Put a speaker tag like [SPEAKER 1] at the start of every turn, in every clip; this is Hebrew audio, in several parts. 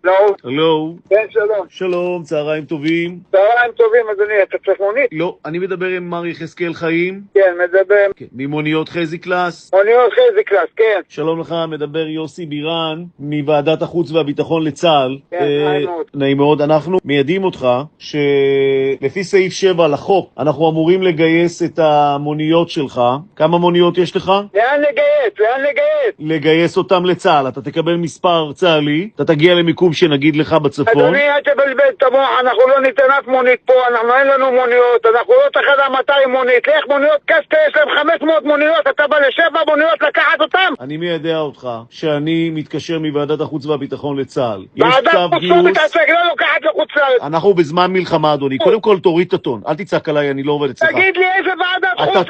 [SPEAKER 1] לא.
[SPEAKER 2] הלו.
[SPEAKER 1] כן, שלום.
[SPEAKER 2] שלום, צהריים טובים.
[SPEAKER 1] צהריים טובים, אדוני, אתה צריך מונית?
[SPEAKER 2] לא, אני מדבר עם מר יחזקאל חיים.
[SPEAKER 1] כן, מדבר.
[SPEAKER 2] כן, ממוניות חזי קלאס.
[SPEAKER 1] מוניות חזי קלאס, כן.
[SPEAKER 2] שלום לך, מדבר יוסי בירן מוועדת החוץ והביטחון לצה"ל.
[SPEAKER 1] כן, נעים מאוד.
[SPEAKER 2] נעים מאוד. אנחנו מיידעים אותך שלפי סעיף 7 לחוק אנחנו אמורים לגייס את המוניות שלך. כמה מוניות יש לך?
[SPEAKER 1] לאן לגייס? לאן לגייס?
[SPEAKER 2] לגייס אותם לצה"ל. אתה תקבל מספר צה"לי, אתה תגיע למיקום שנגיד לך בצפון.
[SPEAKER 1] אדוני, אל תבלבל את המוח, אנחנו לא ניתן אף מונית פה, אין לנו מוניות, אנחנו לא תחנה 200 מונית, לך מוניות קסטה, יש להם 500 מוניות, אתה בא לשבע מוניות לקחת אותם?
[SPEAKER 2] אני מיידע אותך שאני מתקשר מוועדת החוץ והביטחון לצה"ל.
[SPEAKER 1] ועדת חוץ מתעסק, לא לוקחת לחוץ לארץ.
[SPEAKER 2] אנחנו בזמן מלחמה, אדוני. קודם כל תוריד את הטון, אל תצעק עליי, אני לא עובד אצלך.
[SPEAKER 1] תגיד לי איזה ועדת חוץ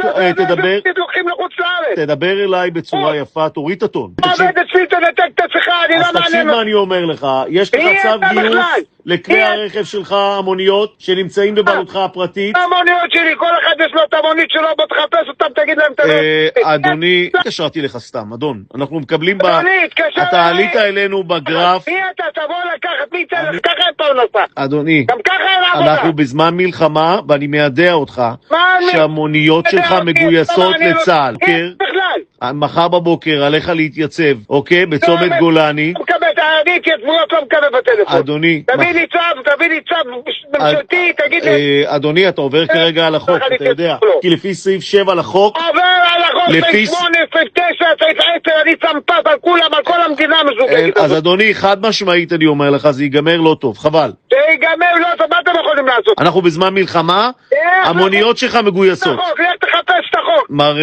[SPEAKER 1] לוקחים לחוץ לארץ.
[SPEAKER 2] תדבר אליי בצורה יפה, תוריד את הטון.
[SPEAKER 1] עובד אצלי, תנתק את השיחה, אני לא
[SPEAKER 2] אז תקשיב
[SPEAKER 1] מעניין.
[SPEAKER 2] מה אני אומר לך, יש לך צו גיוס לכלי הרכב שלך, המוניות, שנמצאים בבעלותך הפרטית.
[SPEAKER 1] המוניות שלי, כל אחד יש לו את המונית שלו, בוא תחפש אותם, תגיד להם
[SPEAKER 2] אדוני, התקשרתי לך סתם, אדון. אנחנו מקבלים
[SPEAKER 1] התקשר
[SPEAKER 2] אתה עלית אלינו בגרף.
[SPEAKER 1] מי אתה? תבוא לקחת, מי צריך? ככה אין פרנסה.
[SPEAKER 2] אדוני,
[SPEAKER 1] גם ככה אין עבודה.
[SPEAKER 2] אנחנו בזמן מלחמה, ואני מיידע אותך שהמוניות שלך מגויסות לצה"ל. מחר בבוקר עליך להתייצב, אוקיי? בצומת גולני.
[SPEAKER 1] אני התייצבויות לא מקבל בטלפון.
[SPEAKER 2] אדוני,
[SPEAKER 1] תביא לי צו ממשלתי, תגיד לי.
[SPEAKER 2] אדוני, אתה עובר כרגע על החוק, אתה יודע. כי לפי סעיף 7 לחוק,
[SPEAKER 1] עובר על החוק, סעיף 8, סעיף 9, סעיף 10, אני שם פס על כולם, על כל המדינה מזוגגת.
[SPEAKER 2] אז אדוני, חד משמעית אני אומר לך, זה ייגמר לא טוב, חבל.
[SPEAKER 1] זה ייגמר לא טוב, מה אתם יכולים לעשות?
[SPEAKER 2] אנחנו בזמן מלחמה, המוניות שלך מגויסות.
[SPEAKER 1] לך תחפש את החוק.
[SPEAKER 2] מר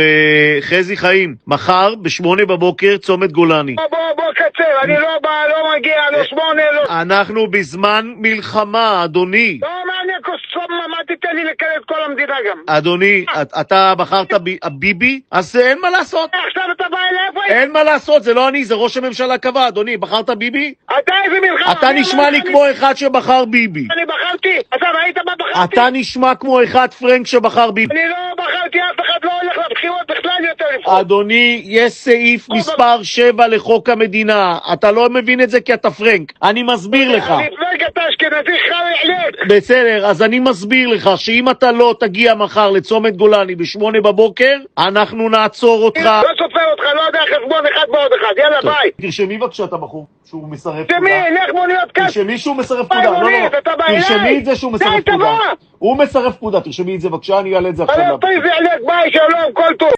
[SPEAKER 2] חזי חיים, מחר ב8 בבוקר, צומת גולני.
[SPEAKER 1] בוא קצר, אני לא בא, לא מגיע, לא 8, לא...
[SPEAKER 2] אנחנו בזמן מלחמה, אדוני.
[SPEAKER 1] לא מעניין קוסום, מה תיתן לי לקרב את כל המדינה גם?
[SPEAKER 2] אדוני, אתה בחרת ביבי? אז אין מה לעשות.
[SPEAKER 1] עכשיו אתה בא אליי איפה?
[SPEAKER 2] אין מה לעשות, זה לא אני, זה ראש הממשלה קבע, אדוני. בחרת ביבי?
[SPEAKER 1] אתה איזה מלחמה?
[SPEAKER 2] אתה נשמע לי כמו אחד שבחר ביבי.
[SPEAKER 1] אני בחרתי? אתה ראית מה בחרתי?
[SPEAKER 2] אתה נשמע כמו אחד פרנק שבחר ביבי.
[SPEAKER 1] אני לא בחרתי, אף אחד לא הולך לבחירות בכלל יותר לפחות.
[SPEAKER 2] אדוני, יש סעיף מספר 7 לחוק המדינה. אתה לא מבין את זה כי אתה פרנק. אני מסביר לך.
[SPEAKER 1] אני פרנק, אתה אשכנזי חלק.
[SPEAKER 2] בסדר, אז אני מסביר לך שאם אתה לא תגיע מחר לצומת גולני ב8 בבוקר, אנחנו נעצור אותך.
[SPEAKER 1] לא סופר אותך, לא יודע חשבון אחד ועוד אחד. יאללה, ביי.
[SPEAKER 2] תרשמי בבקשה את הבחור שהוא מסרב פקודה.
[SPEAKER 1] תרשמי, לך מוניות קש.
[SPEAKER 2] תרשמי שהוא מסרב פקודה. לא, תרשמי את זה שהוא מסרב פקודה. הוא מסרב פקודה, תרשמי את זה בבקשה, אני אעלה את זה עכשיו.
[SPEAKER 1] ביי, שלום, כל טוב.